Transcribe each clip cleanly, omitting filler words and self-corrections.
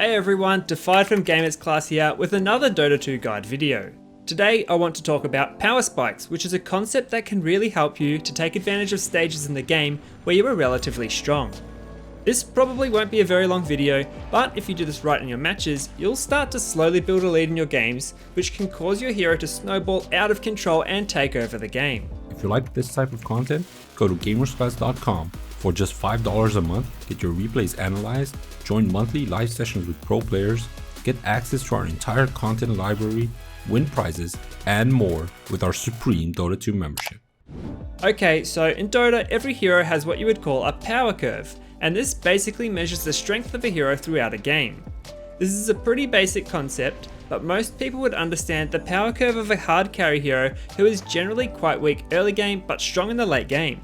Hey everyone, Defied from Gamers Class here with another Dota 2 guide video. Today I want to talk about power spikes, which is a concept that can really help you to take advantage of stages in the game where you are relatively strong. This probably won't be a very long video, but if you do this right in your matches, you'll start to slowly build a lead in your games, which can cause your hero to snowball out of control and take over the game. If you like this type of content, go to gamersclass.com. For just $5 a month, get your replays analyzed, join monthly live sessions with pro players, get access to our entire content library, win prizes, and more with our supreme Dota 2 membership. Okay, so in Dota, every hero has what you would call a power curve, and this basically measures the strength of a hero throughout a game. This is a pretty basic concept, but most people would understand the power curve of a hard carry hero who is generally quite weak early game but strong in the late game.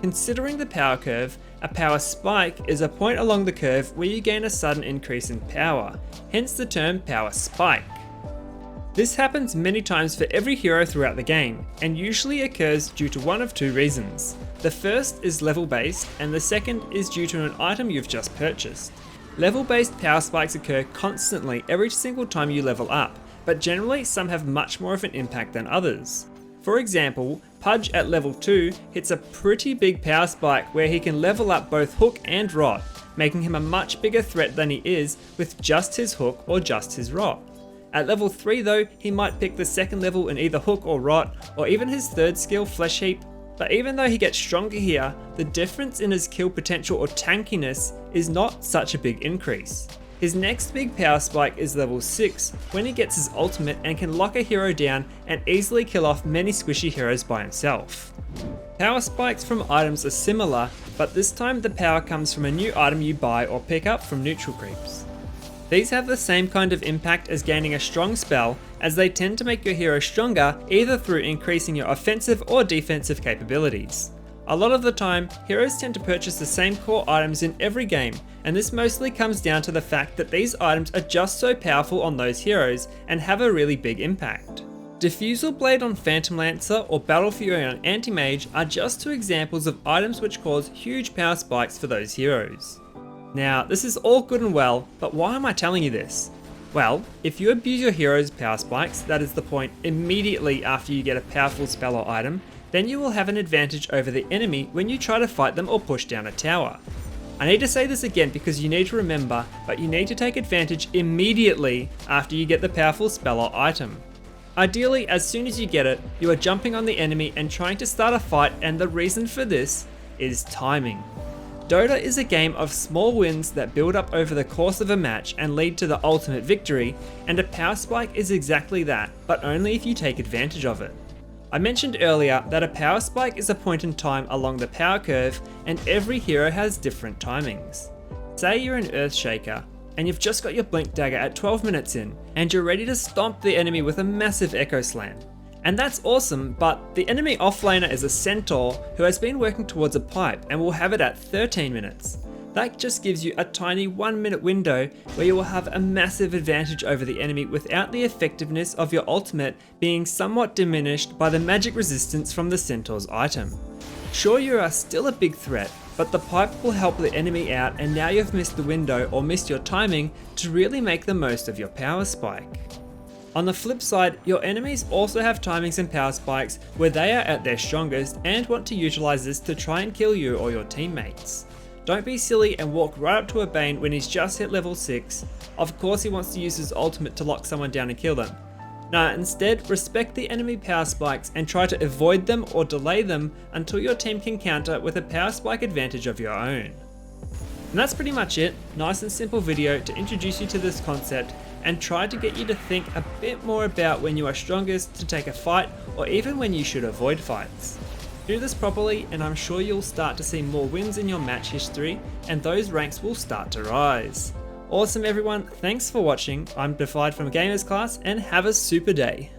Considering the power curve, a power spike is a point along the curve where you gain a sudden increase in power, hence the term power spike. This happens many times for every hero throughout the game, and usually occurs due to one of two reasons. The first is level based, and the second is due to an item you've just purchased. Level based power spikes occur constantly every single time you level up, but generally some have much more of an impact than others. For example, Pudge at level 2 hits a pretty big power spike where he can level up both Hook and Rot, making him a much bigger threat than he is with just his Hook or just his Rot. At level 3 though, he might pick the second level in either Hook or Rot, or even his third skill, Flesh Heap, but even though he gets stronger here, the difference in his kill potential or tankiness is not such a big increase. His next big power spike is level 6, when he gets his ultimate and can lock a hero down and easily kill off many squishy heroes by himself. Power spikes from items are similar, but this time the power comes from a new item you buy or pick up from neutral creeps. These have the same kind of impact as gaining a strong spell, as they tend to make your hero stronger either through increasing your offensive or defensive capabilities. A lot of the time, heroes tend to purchase the same core items in every game, and this mostly comes down to the fact that these items are just so powerful on those heroes and have a really big impact. Diffusal Blade on Phantom Lancer or Battle Fury on Anti-Mage are just two examples of items which cause huge power spikes for those heroes. Now, this is all good and well, but why am I telling you this? Well, if you abuse your hero's power spikes, that is the point immediately after you get a powerful spell or item, then you will have an advantage over the enemy when you try to fight them or push down a tower. I need to say this again because you need to remember, but you need to take advantage immediately after you get the powerful spell or item. Ideally, as soon as you get it, you are jumping on the enemy and trying to start a fight, and the reason for this is timing. Dota is a game of small wins that build up over the course of a match and lead to the ultimate victory, and a power spike is exactly that, but only if you take advantage of it. I mentioned earlier that a power spike is a point in time along the power curve, and every hero has different timings. Say you're an Earthshaker, and you've just got your Blink Dagger at 12 minutes in, and you're ready to stomp the enemy with a massive Echo Slam. And that's awesome, but the enemy offlaner is a Centaur who has been working towards a pipe and will have it at 13 minutes. That just gives you a tiny 1 minute window where you will have a massive advantage over the enemy without the effectiveness of your ultimate being somewhat diminished by the magic resistance from the Centaur's item. Sure, you are still a big threat, but the pipe will help the enemy out, and now you've missed the window or missed your timing to really make the most of your power spike. On the flip side, your enemies also have timings and power spikes where they are at their strongest and want to utilize this to try and kill you or your teammates. Don't be silly and walk right up to a Bane when he's just hit level 6. Of course he wants to use his ultimate to lock someone down and kill them. No, instead respect the enemy power spikes and try to avoid them or delay them until your team can counter with a power spike advantage of your own. And that's pretty much it. Nice and simple video to introduce you to this concept and try to get you to think a bit more about when you are strongest to take a fight, or even when you should avoid fights. Do this properly and I'm sure you'll start to see more wins in your match history, and those ranks will start to rise. Awesome everyone, thanks for watching. I'm Defied from Gamers Class, and have a super day.